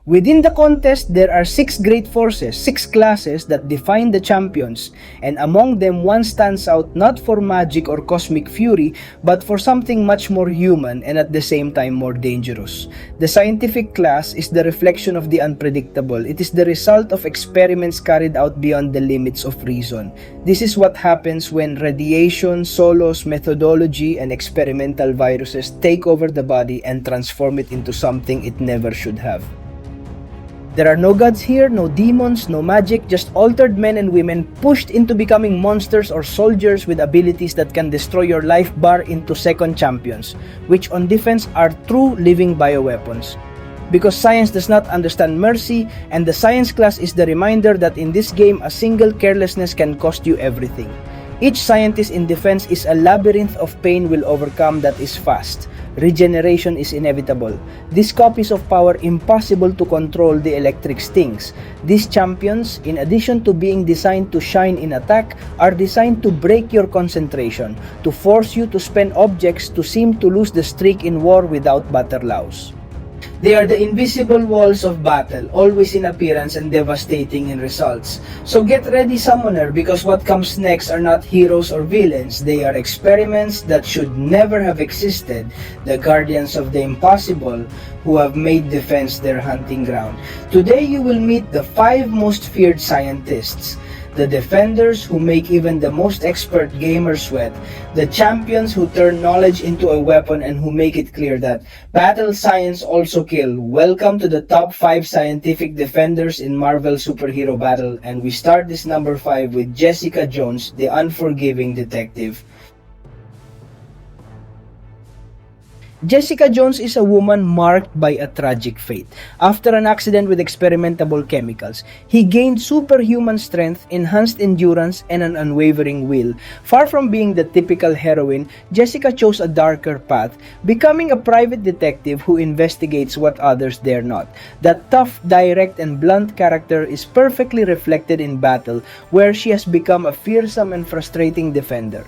Within the contest, there are 6 great forces, 6 classes that define the champions, and among them one stands out not for magic or cosmic fury, but for something much more human and at the same time more dangerous. The scientific class is the reflection of the unpredictable. It is the result of experiments carried out beyond the limits of reason. This is what happens when radiation, solos, methodology, and experimental viruses take over the body and transform it into something it never should have. There are no gods here, no demons, no magic, just altered men and women pushed into becoming monsters or soldiers with abilities that can destroy your life bar into second champions, which on defense are true living bioweapons. Because science does not understand mercy, and the science class is the reminder that in this game a single carelessness can cost you everything. Each scientist in defense is a labyrinth of pain will overcome that is fast. Regeneration is inevitable. These copies of power impossible to control the electric stings. These champions, in addition to being designed to shine in attack, are designed to break your concentration, to force you to spend objects to seem to lose the streak in war without Batterlaus. They are the invisible walls of battle, always in appearance and devastating in results. So get ready, Summoner, because what comes next are not heroes or villains. They are experiments that should never have existed, the guardians of the impossible who have made defense their hunting ground. Today you will meet the 5 most feared scientists. The defenders who make even the most expert gamers sweat, the champions who turn knowledge into a weapon and who make it clear that battle science also kill. Welcome to the top 5 scientific defenders in Marvel Superhero Battle, and we start this number 5 with Jessica Jones, the unforgiving detective. Jessica Jones is a woman marked by a tragic fate. After an accident with experimentable chemicals, he gained superhuman strength, enhanced endurance, and an unwavering will. Far from being the typical heroine, Jessica chose a darker path, becoming a private detective who investigates what others dare not. That tough, direct, and blunt character is perfectly reflected in battle, where she has become a fearsome and frustrating defender.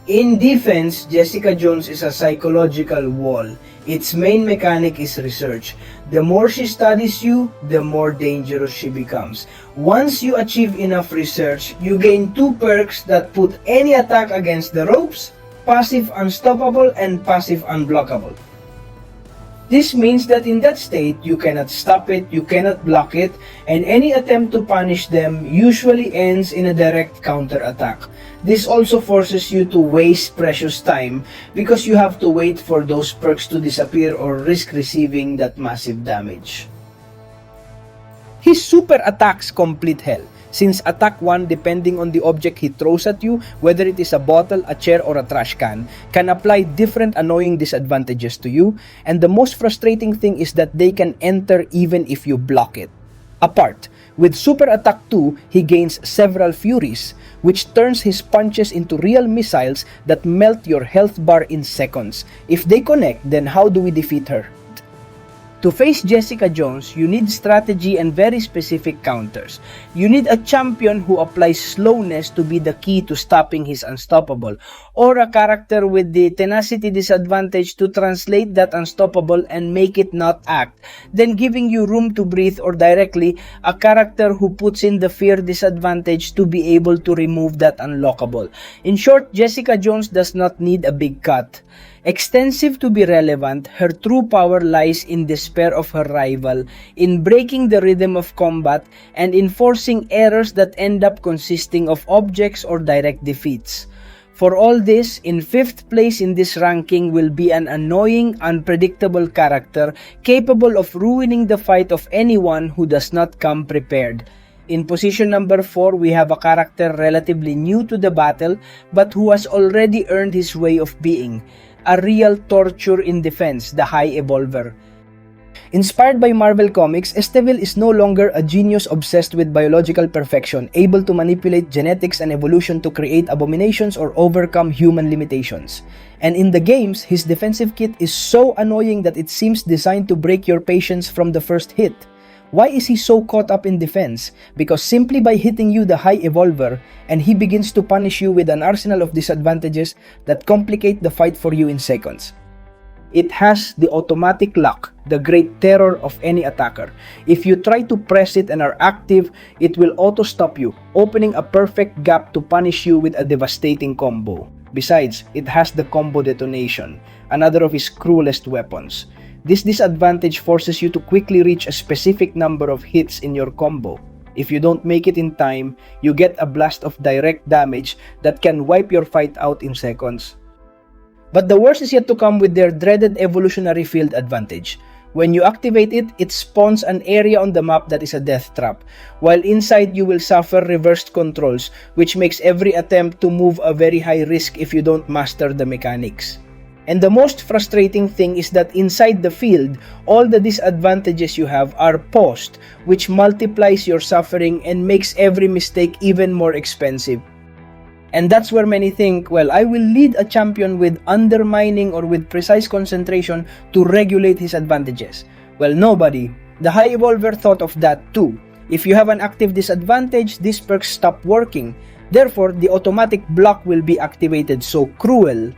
In defense, Jessica Jones is a psychological wall. Its main mechanic is research. The more she studies you, the more dangerous she becomes. Once you achieve enough research, you gain 2 perks that put any attack against the ropes: passive unstoppable and passive unblockable. This means that in that state, you cannot stop it, you cannot block it, and any attempt to punish them usually ends in a direct counter-attack. This also forces you to waste precious time because you have to wait for those perks to disappear or risk receiving that massive damage. His super attacks complete hell. Since attack 1, depending on the object he throws at you, whether it is a bottle, a chair, or a trash can apply different annoying disadvantages to you, and the most frustrating thing is that they can enter even if you block it. Apart, with Super Attack 2, he gains several Furies, which turns his punches into real missiles that melt your health bar in seconds. If they connect, then how do we defeat her? To face Jessica Jones, you need strategy and very specific counters. You need a champion who applies slowness to be the key to stopping his unstoppable, or a character with the tenacity disadvantage to translate that unstoppable and make it not act, then giving you room to breathe, or directly, a character who puts in the fear disadvantage to be able to remove that unlockable. In short, Jessica Jones does not need a big cut. Extensive to be relevant, her true power lies in despair of her rival, in breaking the rhythm of combat, and in forcing errors that end up consisting of objects or direct defeats. For all this, in 5th place in this ranking will be an annoying, unpredictable character capable of ruining the fight of anyone who does not come prepared. In position number 4, we have a character relatively new to the battle but who has already earned his way of being. A real torture in defense, the High Evolver. Inspired by Marvel Comics, Estevil is no longer a genius obsessed with biological perfection, able to manipulate genetics and evolution to create abominations or overcome human limitations. And in the games, his defensive kit is so annoying that it seems designed to break your patience from the first hit. Why is he so caught up in defense? Because simply by hitting you the High Evolver, and he begins to punish you with an arsenal of disadvantages that complicate the fight for you in seconds. It has the automatic lock, the great terror of any attacker. If you try to press it and are active, it will auto-stop you, opening a perfect gap to punish you with a devastating combo. Besides, it has the combo detonation, another of his cruelest weapons. This disadvantage forces you to quickly reach a specific number of hits in your combo. If you don't make it in time, you get a blast of direct damage that can wipe your fight out in seconds. But the worst is yet to come with their dreaded evolutionary field advantage. When you activate it, it spawns an area on the map that is a death trap, while inside you will suffer reversed controls, which makes every attempt to move a very high risk if you don't master the mechanics. And the most frustrating thing is that inside the field, all the disadvantages you have are paused, which multiplies your suffering and makes every mistake even more expensive. And that's where many think, well, I will lead a champion with undermining or with precise concentration to regulate his advantages. Well, nobody. The High Evolver thought of that too. If you have an active disadvantage, these perks stop working. Therefore, the automatic block will be activated, so cruel.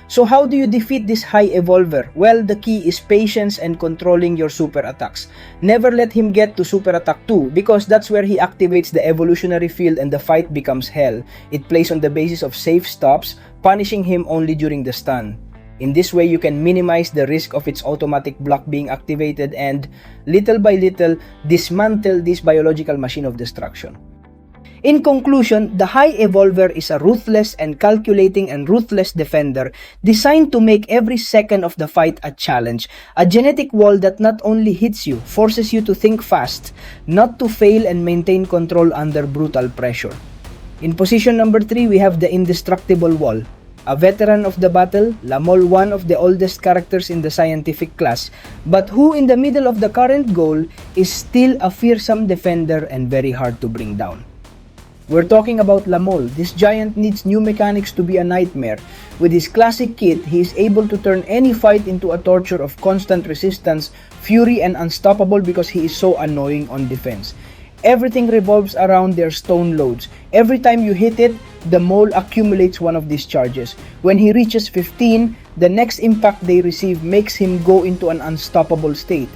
So how do you defeat this High Evolver? Well, the key is patience and controlling your super attacks. Never let him get to super attack 2 because that's where he activates the evolutionary field and the fight becomes hell. It plays on the basis of safe stops, punishing him only during the stun. In this way, you can minimize the risk of its automatic block being activated and, little by little, dismantle this biological machine of destruction. In conclusion, the High Evolver is a ruthless and calculating and ruthless defender designed to make every second of the fight a challenge, a genetic wall that not only hits you, forces you to think fast, not to fail and maintain control under brutal pressure. In position number 3, we have the Indestructible Wall. A veteran of the battle, Lamol, one of the oldest characters in the scientific class, but who in the middle of the current goal is still a fearsome defender and very hard to bring down. We're talking about Lamol. This giant needs new mechanics to be a nightmare. With his classic kit, he is able to turn any fight into a torture of constant resistance, fury, and unstoppable because he is so annoying on defense. Everything revolves around their stone loads. Every time you hit it, the mole accumulates one of these charges. When he reaches 15, the next impact they receive makes him go into an unstoppable state,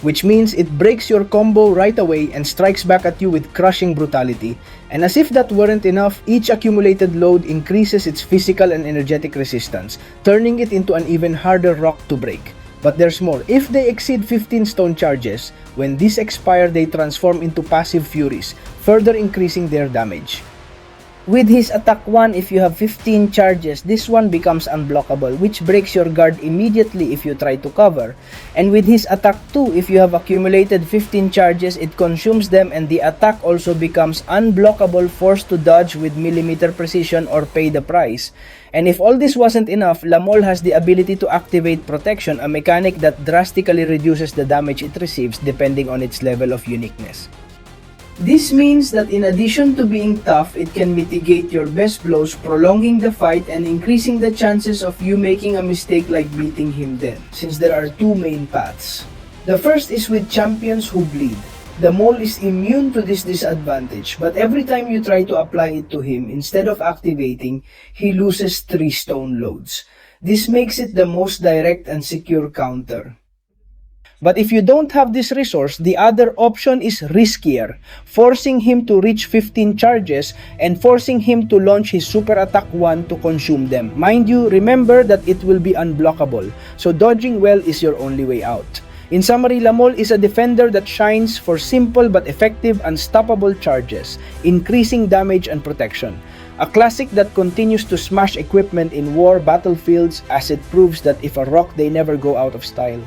which means it breaks your combo right away and strikes back at you with crushing brutality. And as if that weren't enough, each accumulated load increases its physical and energetic resistance, turning it into an even harder rock to break. But there's more. If they exceed 15 stone charges, when these expire, they transform into passive furies, further increasing their damage. With his attack 1, if you have 15 charges, this one becomes unblockable, which breaks your guard immediately if you try to cover. And with his attack 2, if you have accumulated 15 charges, it consumes them and the attack also becomes unblockable, forced to dodge with millimeter precision or pay the price. And if all this wasn't enough, Lamol has the ability to activate Protection, a mechanic that drastically reduces the damage it receives depending on its level of uniqueness. This means that in addition to being tough, it can mitigate your best blows, prolonging the fight and increasing the chances of you making a mistake like beating him dead, since there are two main paths. The first is with champions who bleed. The mole is immune to this disadvantage, but every time you try to apply it to him, instead of activating, he loses 3 stone loads. This makes it the most direct and secure counter. But if you don't have this resource, the other option is riskier, forcing him to reach 15 charges and forcing him to launch his super attack 1 to consume them. Mind you, remember that it will be unblockable, so dodging well is your only way out. In summary, Lamol is a defender that shines for simple but effective unstoppable charges, increasing damage and protection. A classic that continues to smash equipment in war battlefields, as it proves that if a rock, they never go out of style.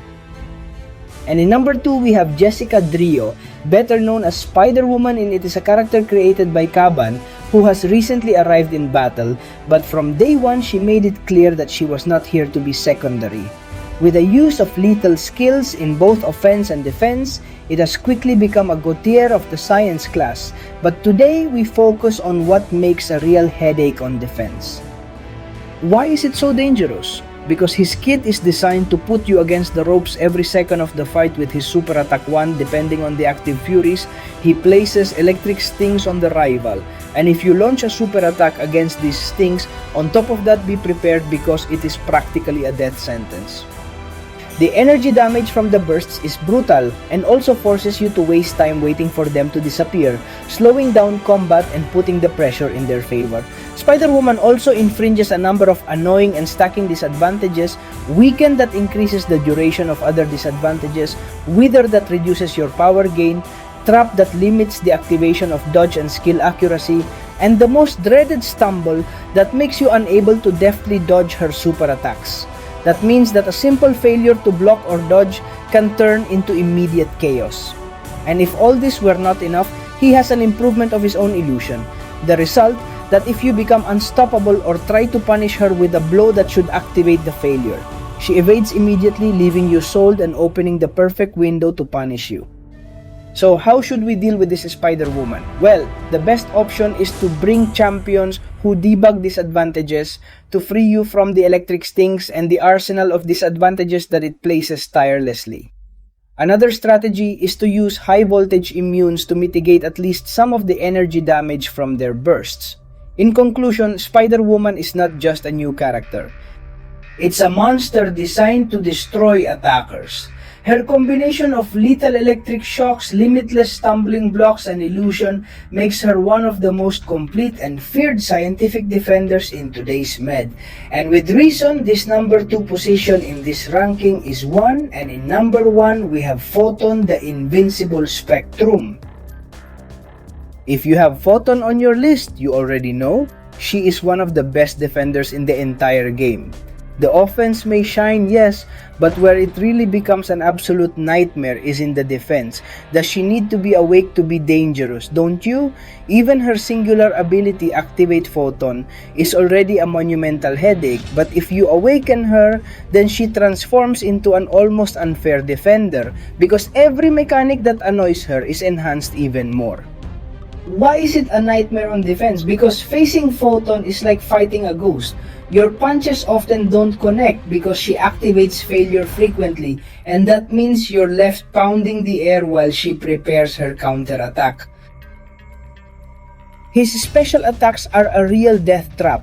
And in number 2, we have Jessica Drio, better known as Spider-Woman, and it is a character created by Caban, who has recently arrived in battle, but from day 1 she made it clear that she was not here to be secondary. With the use of lethal skills in both offense and defense, it has quickly become a Gautier of the science class, but today we focus on what makes a real headache on defense. Why is it so dangerous? because his kit is designed to put you against the ropes every second of the fight with his super attack 1 depending on the active furies. He places electric stings on the rival, and if you launch a super attack against these stings, on top of that be prepared because it is practically a death sentence. The energy damage from the bursts is brutal and also forces you to waste time waiting for them to disappear, slowing down combat and putting the pressure in their favor. Spider-Woman also infringes a number of annoying and stacking disadvantages: weaken that increases the duration of other disadvantages, wither that reduces your power gain, trap that limits the activation of dodge and skill accuracy, and the most dreaded stumble that makes you unable to deftly dodge her super attacks. That means that a simple failure to block or dodge can turn into immediate chaos. And if all this were not enough, he has an improvement of his own illusion. The result, that if you become unstoppable or try to punish her with a blow that should activate the failure, she evades immediately, leaving you sold and opening the perfect window to punish you. So how should we deal with this Spider-Woman? Well, the best option is to bring champions who debug disadvantages to free you from the electric stings and the arsenal of disadvantages that it places tirelessly. Another strategy is to use high voltage immunes to mitigate at least some of the energy damage from their bursts. In conclusion, Spider-Woman is not just a new character. It's a monster designed to destroy attackers. Her combination of lethal electric shocks, limitless stumbling blocks, and illusion makes her one of the most complete and feared scientific defenders in today's med. And with reason, this number 2 position in this ranking is won, and in number 1 we have Photon, the Invincible Spectrum. If you have Photon on your list, you already know, she is one of the best defenders in the entire game. The offense may shine, yes, but where it really becomes an absolute nightmare is in the defense. Does she need to be awake to be dangerous, don't you? Even her singular ability, Activate Photon, is already a monumental headache, but if you awaken her, then she transforms into an almost unfair defender, because every mechanic that annoys her is enhanced even more. Why is it a nightmare on defense? Because facing Photon is like fighting a ghost. Your punches often don't connect because she activates failure frequently, and that means you're left pounding the air while she prepares her counterattack. His special attacks are a real death trap.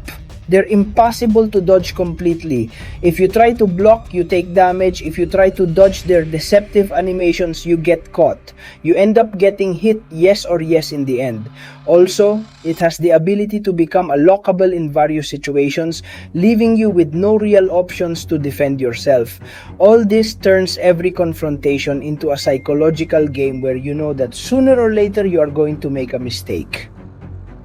They're impossible to dodge completely. If you try to block, you take damage. If you try to dodge their deceptive animations, you get caught. You end up getting hit yes or yes in the end. Also, it has the ability to become a lockable in various situations, leaving you with no real options to defend yourself. All this turns every confrontation into a psychological game where you know that sooner or later you are going to make a mistake.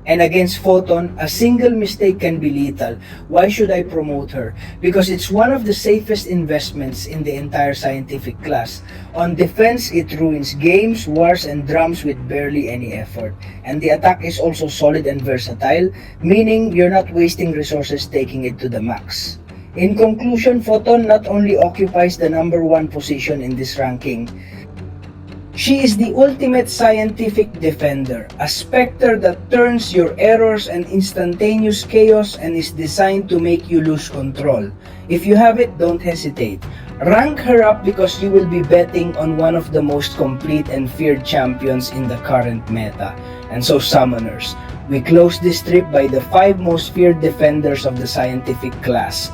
And against Photon, a single mistake can be lethal. Why should I promote her? Because it's one of the safest investments in the entire scientific class. On defense, it ruins games, wars, and drums with barely any effort. And the attack is also solid and versatile, meaning you're not wasting resources taking it to the max. In conclusion, Photon not only occupies the number 1 position in this ranking, she is the ultimate scientific defender, a specter that turns your errors and instantaneous chaos and is designed to make you lose control. If you have it, don't hesitate. Rank her up because you will be betting on one of the most complete and feared champions in the current meta. And so, summoners, we close this trip by the 5 most feared defenders of the scientific class.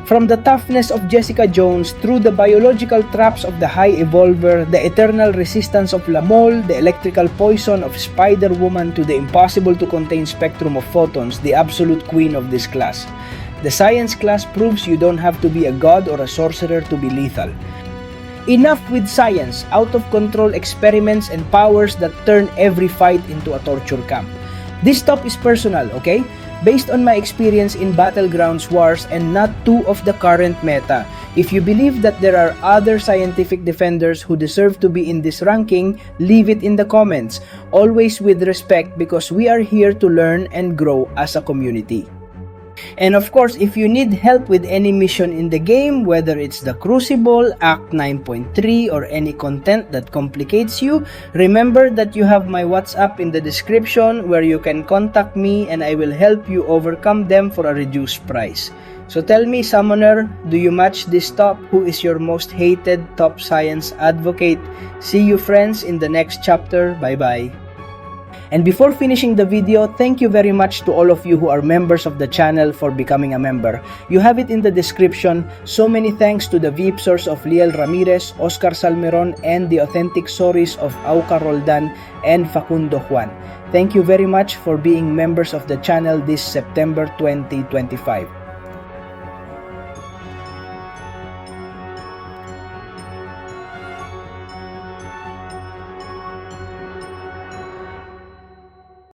From the toughness of Jessica Jones through the biological traps of the High Evolver, the eternal resistance of Lamol, the electrical poison of Spider-Woman to the impossible to contain spectrum of Photons, the absolute queen of this class. The science class proves you don't have to be a god or a sorcerer to be lethal. Enough with science, out of control experiments and powers that turn every fight into a torture camp. This talk is personal, okay? Based on my experience in Battlegrounds Wars and not 2 of the current meta. If you believe that there are other scientific defenders who deserve to be in this ranking, leave it in the comments. Always with respect because we are here to learn and grow as a community. And of course, if you need help with any mission in the game, whether it's the Crucible, Act 9.3, or any content that complicates you, remember that you have my WhatsApp in the description where you can contact me and I will help you overcome them for a reduced price. So tell me, Summoner, do you match this top? Who is your most hated top science advocate? See you friends in the next chapter. Bye-bye. And before finishing the video, thank you very much to all of you who are members of the channel for becoming a member. You have it in the description. So many thanks to the VIPsors of Liel Ramirez, Oscar Salmeron, and the authentic Shoris of Auca Roldan and Facundo Juan. Thank you very much for being members of the channel this September 2025.